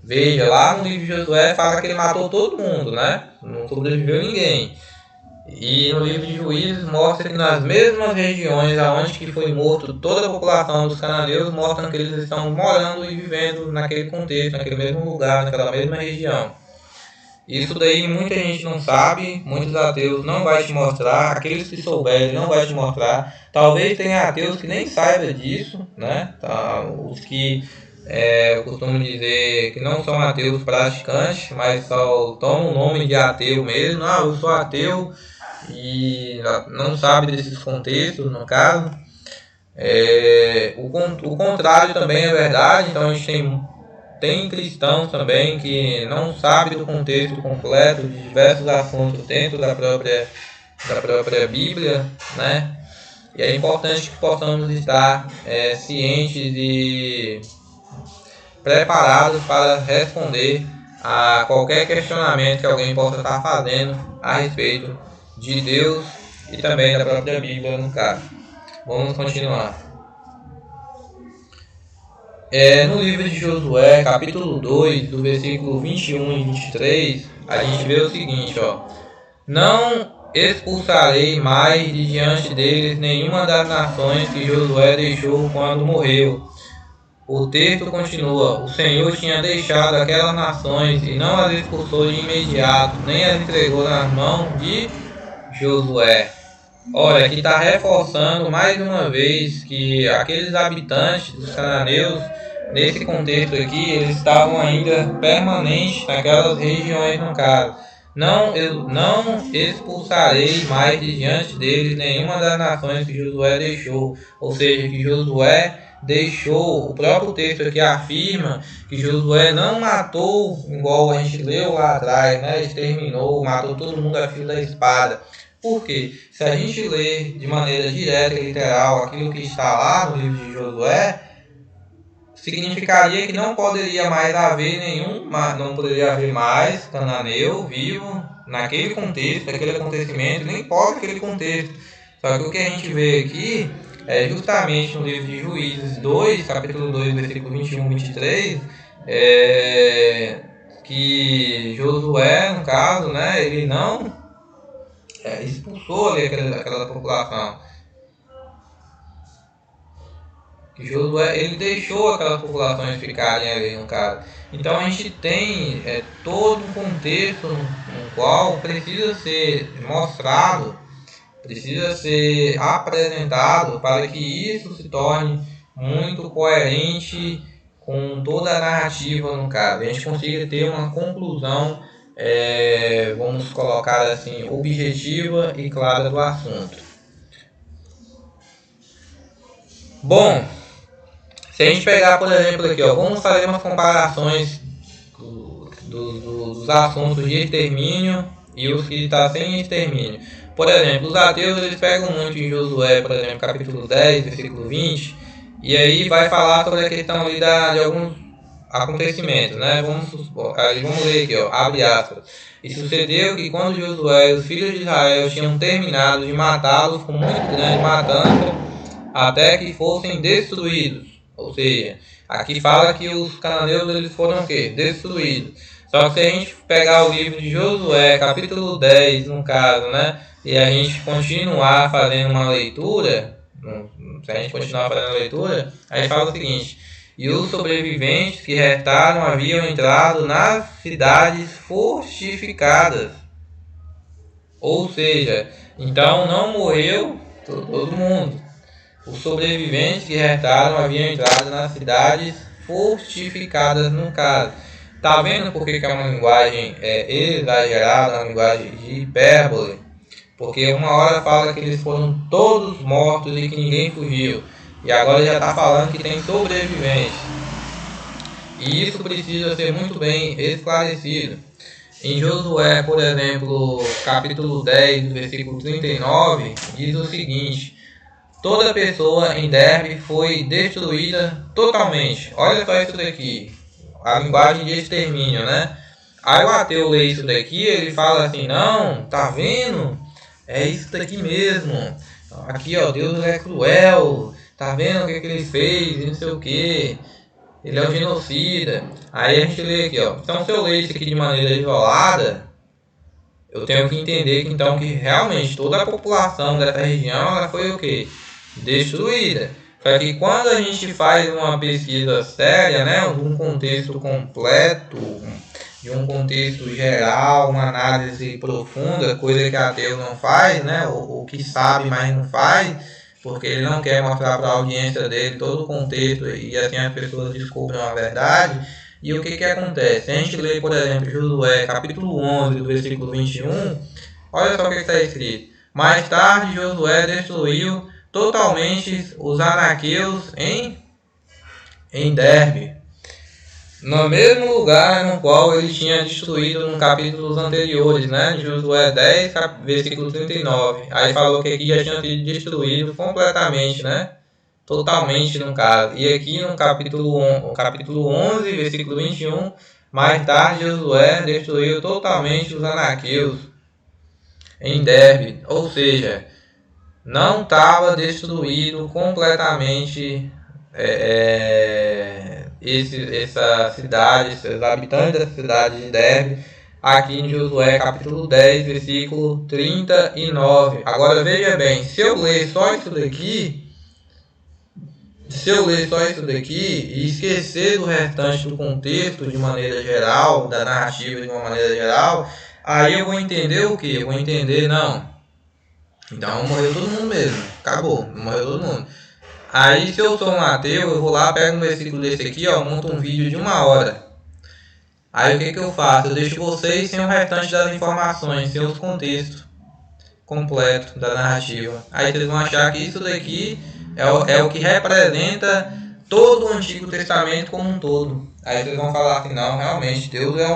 Veja, lá no livro de Josué fala que ele matou todo mundo, né? Não sobreviveu ninguém. E no livro de Juízes mostra que nas mesmas regiões aonde que foi morto toda a população dos cananeus, mostram que eles estão morando e vivendo naquele contexto, naquele mesmo lugar, naquela mesma região. Isso daí muita gente não sabe, muitos ateus não vai te mostrar, aqueles que souberem não vai te mostrar. Talvez tenha ateus que nem saibam disso, né? Os que eu costumo dizer que não são ateus praticantes, mas só tomam o nome de ateu mesmo. Eu sou ateu e não sabe desses contextos, no caso. O contrário também é verdade, então a gente tem cristãos também que não sabem do contexto completo de diversos assuntos dentro da própria Bíblia, né? E é importante que possamos estar cientes e preparados para responder a qualquer questionamento que alguém possa estar fazendo a respeito de Deus e também da própria Bíblia, no caso. Vamos continuar. No livro de Josué, capítulo 2, do versículo 21 e 23, a gente vê o seguinte, não expulsarei mais de diante deles nenhuma das nações que Josué deixou quando morreu. O texto continua: o Senhor tinha deixado aquelas nações e não as expulsou de imediato, nem as entregou nas mãos de Josué. Olha, aqui está reforçando mais uma vez que aqueles habitantes dos cananeus, nesse contexto aqui, eles estavam ainda permanentes naquelas regiões, no caso. Não expulsarei mais de diante deles nenhuma das nações que Josué deixou. Ou seja, que Josué deixou, o próprio texto aqui afirma que Josué não matou, igual a gente leu lá atrás, né? Exterminou, matou todo mundo a fio da espada. Por quê? Se a gente ler de maneira direta e literal aquilo que está lá no livro de Josué, significaria que não poderia mais haver não poderia haver mais cananeu vivo naquele contexto, naquele acontecimento, nem pode aquele contexto. Só que o que a gente vê aqui é justamente no livro de Juízes 2, capítulo 2, versículo 21 e 23, que Josué, no caso, né, ele não expulsou ali aquela população. Que Josué, ele deixou aquelas populações ficarem ali, no caso. Então a gente tem todo um contexto no qual precisa ser mostrado, precisa ser apresentado para que isso se torne muito coerente com toda a narrativa, no caso. A gente consiga ter uma conclusão, vamos colocar assim, objetiva e clara do assunto. Bom, se a gente pegar, por exemplo, aqui, vamos fazer umas comparações dos assuntos de extermínio e os que estão sem extermínio. Por exemplo, os ateus eles pegam muito em Josué, por exemplo, capítulo 10, versículo 20, e aí vai falar sobre a questão ali de alguns acontecimentos, né? Vamos ler aqui, abre aspas. E sucedeu que quando Josué e os filhos de Israel tinham terminado de matá-los com muito grande matança, até que fossem destruídos. Ou seja, aqui fala que os cananeus eles foram o quê? Destruídos. Só que se a gente pegar o livro de Josué, capítulo 10, no caso, né? E a gente continuar fazendo uma leitura, aí fala o seguinte: e os sobreviventes que restaram haviam entrado nas cidades fortificadas. Ou seja, então não morreu todo mundo. Os sobreviventes que restaram haviam entrado nas cidades fortificadas, no caso. Tá vendo por que é uma linguagem exagerada, uma linguagem de hipérbole? Porque uma hora fala que eles foram todos mortos e que ninguém fugiu. E agora já está falando que tem sobreviventes. E isso precisa ser muito bem esclarecido. Em Josué, por exemplo, capítulo 10, versículo 39, diz o seguinte: toda pessoa em Derbe foi destruída totalmente. Olha só isso daqui, a linguagem de extermínio, né? Aí o ateu lê isso daqui, ele fala assim: não, tá vendo? É isso daqui mesmo. Aqui, Deus é cruel. Tá vendo o que ele fez? Não sei o que. Ele é um genocida. Aí a gente lê aqui, então se eu ler isso aqui de maneira isolada, eu tenho que entender que então que realmente toda a população dessa região ela foi o quê? Destruída. Só que quando a gente faz uma pesquisa séria, né, um contexto completo, de um contexto geral, uma análise profunda, coisa que ateu não faz, né, ou que sabe, mas não faz, porque ele não quer mostrar para a audiência dele todo o contexto e assim as pessoas descobrem a verdade. E o que acontece? Se a gente lê, por exemplo, Josué, capítulo 11, do versículo 21, olha só o que está escrito: mais tarde Josué destruiu totalmente os anaqueus em Derbe, no mesmo lugar no qual ele tinha destruído nos capítulos anteriores, né? Josué 10, versículo 39. Aí falou que aqui já tinha sido destruído completamente, né? Totalmente, no caso. E aqui no capítulo 11, versículo 21, mais tarde Josué destruiu totalmente os anaqueus em Derbe. Ou seja, não estava destruído completamente essa cidade, esses habitantes da cidade de Derbe, aqui em Josué capítulo 10, versículo 39. Agora veja bem, se eu ler só isso daqui e esquecer do restante do contexto de maneira geral, da narrativa de uma maneira geral, aí eu vou entender o que? Eu vou entender, não, então morreu todo mundo mesmo, acabou, morreu todo mundo. Aí se eu sou um ateu, eu vou lá, pego um versículo desse aqui, monto um vídeo de 1 hora. Aí o que eu faço? Eu deixo vocês sem o restante das informações, sem os contextos completos da narrativa. Aí vocês vão achar que isso daqui é o que representa todo o Antigo Testamento como um todo. Aí vocês vão falar assim, não, realmente, Deus é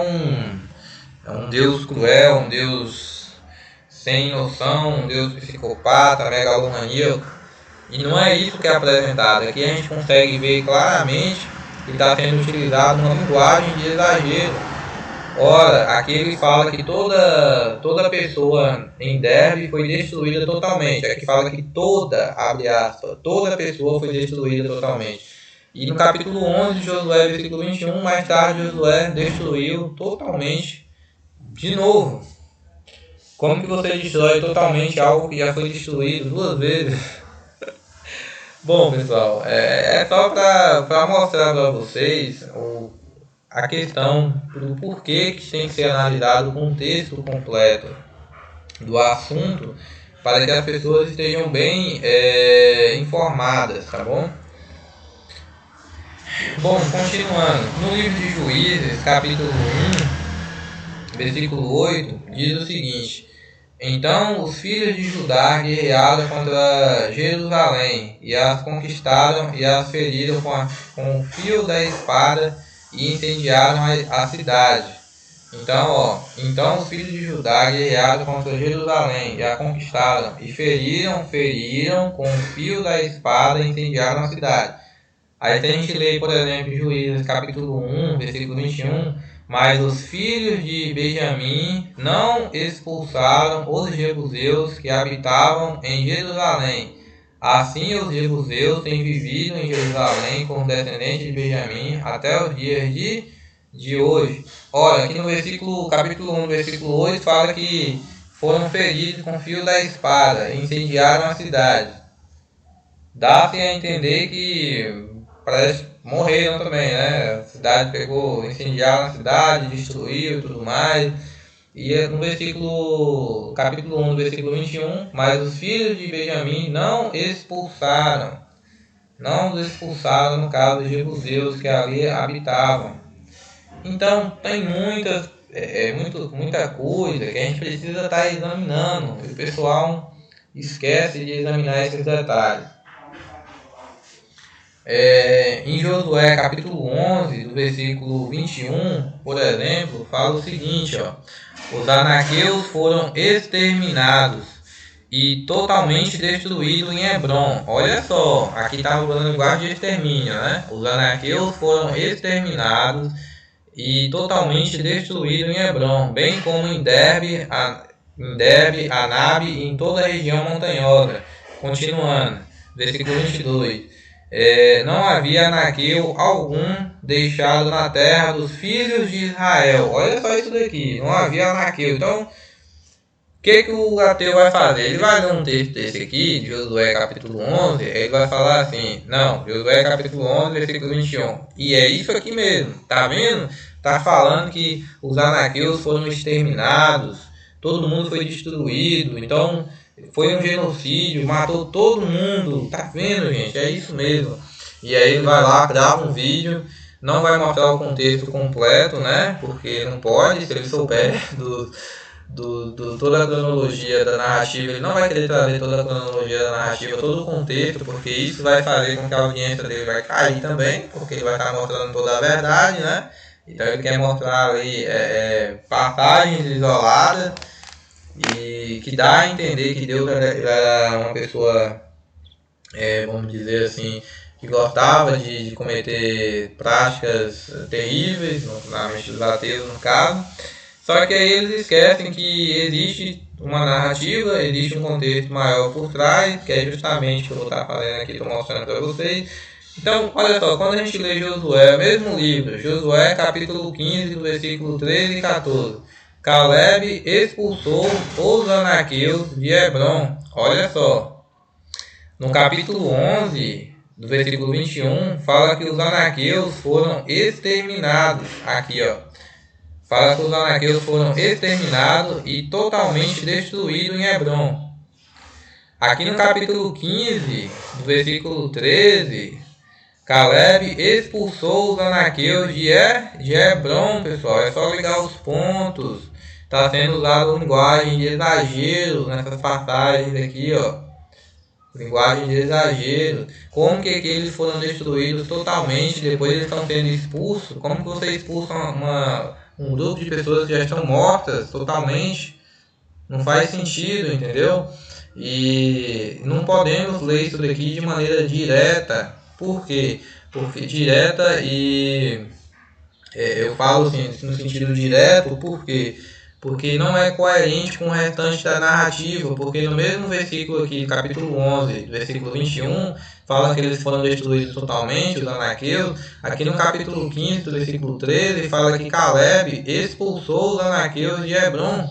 um Deus cruel, um Deus sem noção, um Deus psicopata, megalomaníaco. E não é isso que é apresentado. Aqui a gente consegue ver claramente que está sendo utilizado uma linguagem de exagero. Ora, aqui ele fala que toda pessoa em Derbe foi destruída totalmente. Aqui fala que toda, abre aspas, toda pessoa foi destruída totalmente. E no capítulo 11 de Josué, versículo 21, mais tarde Josué destruiu totalmente de novo. Como que você destrói totalmente algo que já foi destruído 2 vezes? Bom, pessoal, é só para mostrar para vocês a questão do porquê que tem que ser analisado o contexto completo do assunto para que as pessoas estejam bem informadas, tá bom? Bom, continuando, no livro de Juízes, capítulo 1, versículo 8, diz o seguinte: então os filhos de Judá guerrearam contra Jerusalém, e as conquistaram e as feriram com o fio da espada e incendiaram a cidade. Então os filhos de Judá guerrearam contra Jerusalém, e a conquistaram e feriram com o fio da espada e incendiaram a cidade. Aí se a gente lê, por exemplo, Juízes capítulo 1, versículo 21, mas os filhos de Benjamim não expulsaram os jebuseus que habitavam em Jerusalém. Assim os jebuseus têm vivido em Jerusalém com os descendentes de Benjamim até os dias de hoje. Olha, aqui no capítulo 1, versículo 8, fala que foram feridos com fio da espada e incendiaram a cidade. Dá-se a entender que parece morreram também, né? A cidade pegou, incendiaram a cidade, destruiu e tudo mais. E no capítulo 1, versículo 21, mas os filhos de Benjamim não os expulsaram no caso de jebuseus que ali habitavam. Então tem muita coisa que a gente precisa estar examinando, e o pessoal esquece de examinar esses detalhes. Em Josué capítulo 11, do versículo 21, por exemplo, fala o seguinte, ó: os anaqueus foram exterminados e totalmente destruídos em Hebron. Olha só, aqui está usando linguagem de extermínio, né? Os anaqueus foram exterminados e totalmente destruídos em Hebron, bem como em Derbe, Anabe e em toda a região montanhosa. Continuando, versículo 22. Não havia anaqueu algum deixado na terra dos filhos de Israel. Olha só isso daqui, não havia anaqueu. Então, o que o ateu vai fazer? Ele vai ler um texto desse aqui, de Josué capítulo 11, ele vai falar assim, não, Josué capítulo 11, versículo 21. E é isso aqui mesmo, tá vendo? Tá falando que os anaqueus foram exterminados, todo mundo foi destruído, então foi um genocídio, matou todo mundo, tá vendo, gente? É isso mesmo. E aí ele vai lá, grava um vídeo, não vai mostrar o contexto completo, né? Porque não pode, se ele souber toda a cronologia da narrativa, ele não vai querer trazer toda a cronologia da narrativa, todo o contexto, porque isso vai fazer com que a audiência dele vai cair também, porque ele vai estar mostrando toda a verdade, né? Então ele quer mostrar ali passagens isoladas e que dá a entender que Deus era uma pessoa, vamos dizer assim, que gostava de cometer práticas terríveis, na mente dos ateus no caso. Só que aí eles esquecem que existe uma narrativa, existe um contexto maior por trás, que é justamente o que eu vou estar fazendo aqui, estou mostrando para vocês. Então, olha só, quando a gente lê Josué, mesmo livro, Josué capítulo 15, versículo 13 e 14, Caleb expulsou os anaqueus de Hebron. Olha só, no capítulo 11, do versículo 21, fala que os anaqueus foram exterminados. Aqui, ó, fala que os anaqueus foram exterminados e totalmente destruídos em Hebron. Aqui no capítulo 15, do versículo 13, Caleb expulsou os anaqueus de Hebron, pessoal. É só ligar os pontos. Está sendo usado linguagem de exagero nessas passagens aqui, ó. linguagem de exagero. Como que eles foram destruídos totalmente, depois eles estão sendo expulsos? Como que você expulsa um grupo de pessoas que já estão mortas totalmente? Não faz sentido, entendeu? E não podemos ler isso daqui de maneira direta. Por quê? Porque direta eu falo assim, no sentido direto, por quê? Porque não é coerente com o restante da narrativa, porque no mesmo versículo aqui, capítulo 11, versículo 21, fala que eles foram destruídos totalmente, os anaqueus. Aqui no capítulo 15, versículo 13, fala que Caleb expulsou os anaqueus de Hebron.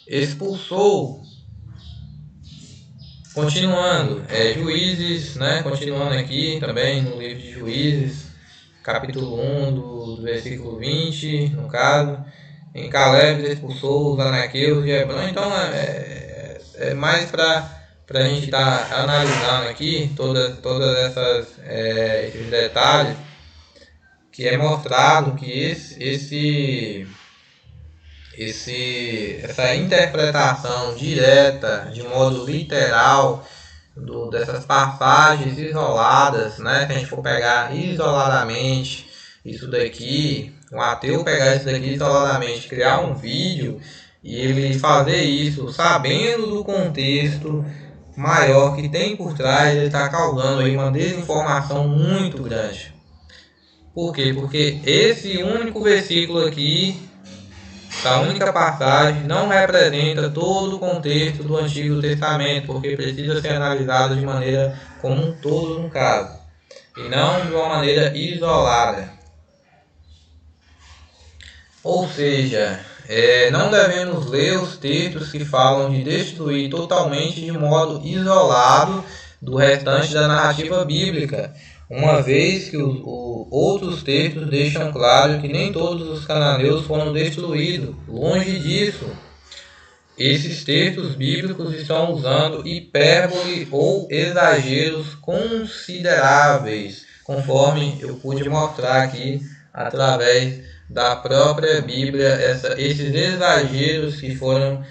Expulsou. Continuando, Juízes, né? Continuando aqui também no livro de Juízes, capítulo 1, do versículo 20, no caso, em Caleb expulsou os anaqueus de Hebron. Então é mais para a gente estar analisando aqui todas esses detalhes, que é mostrado que essa interpretação direta, de modo literal, dessas passagens isoladas, né? Se a gente for pegar isoladamente isso daqui, um ateu pegar isso daqui isoladamente, criar um vídeo e ele fazer isso sabendo do contexto maior que tem por trás, ele está causando aí uma desinformação muito grande. Por quê? Porque esse único versículo aqui, a única passagem, não representa todo o contexto do Antigo Testamento, porque precisa ser analisado de maneira como um todo no caso, e não de uma maneira isolada. Ou seja, não devemos ler os textos que falam de destruir totalmente de modo isolado do restante da narrativa bíblica, uma vez que os outros textos deixam claro que nem todos os cananeus foram destruídos. Longe disso, esses textos bíblicos estão usando hipérbole ou exageros consideráveis, conforme eu pude mostrar aqui através da própria Bíblia, esses exageros que foram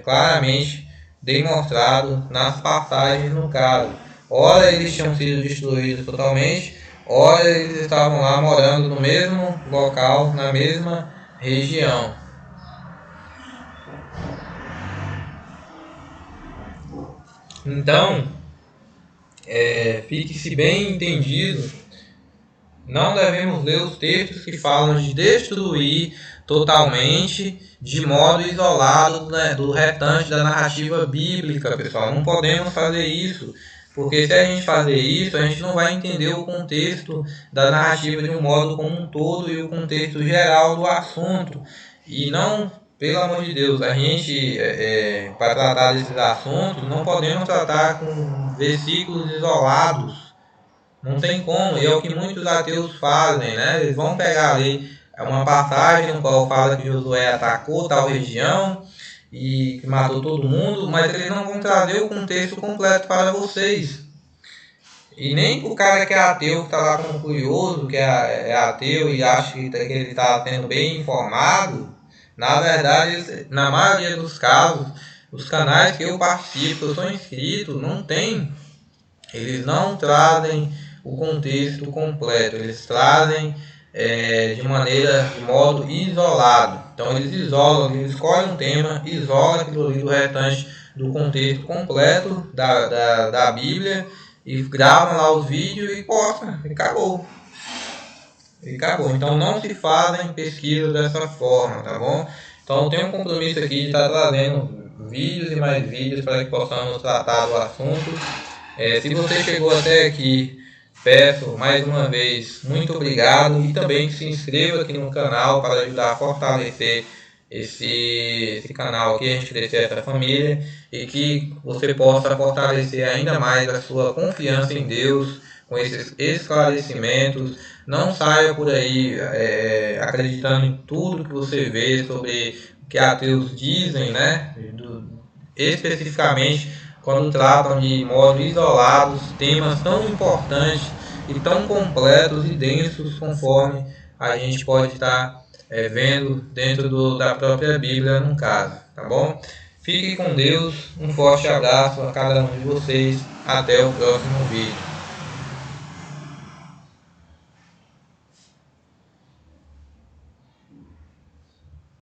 claramente demonstrados nas passagens no caso. Ora eles tinham sido destruídos totalmente, ora eles estavam lá morando no mesmo local, na mesma região. Então, fique-se bem entendido, não devemos ler os textos que falam de destruir totalmente de modo isolado, né, do restante da narrativa bíblica, pessoal. Não podemos fazer isso. Porque se a gente fazer isso, a gente não vai entender o contexto da narrativa de um modo como um todo e o contexto geral do assunto. E não, pelo amor de Deus, a gente, para tratar desses assuntos, não podemos tratar com versículos isolados. Não tem como, e é o que muitos ateus fazem, né? Eles vão pegar ali uma passagem no qual fala que Josué atacou tal região e matou todo mundo, mas eles não vão trazer o contexto completo para vocês. E nem o cara que é ateu, que está lá como curioso, que é ateu e acha que ele está sendo bem informado, na verdade, na maioria dos casos, os canais que eu participo, eu sou inscrito, não tem. Eles não trazem o contexto completo, eles trazem de modo isolado. Então eles isolam, eles escolhem um tema, isolam aquilo ali do restante do contexto completo da Bíblia e gravam lá os vídeos e postam, e acabou. Então não se fazem pesquisas dessa forma, tá bom? Então eu tenho um compromisso aqui de estar trazendo vídeos e mais vídeos para que possamos tratar do assunto. Se você chegou até aqui, peço mais uma vez muito obrigado e também que se inscreva aqui no canal para ajudar a fortalecer esse canal aqui, a gente crescer essa família e que você possa fortalecer ainda mais a sua confiança em Deus com esses esclarecimentos. Não saia por aí acreditando em tudo que você vê sobre o que ateus dizem, né? Especificamente quando tratam de modo isolados temas tão importantes e tão completos e densos conforme a gente pode estar vendo dentro da própria Bíblia no caso, tá bom? Fique com Deus, um forte abraço a cada um de vocês, até o próximo vídeo.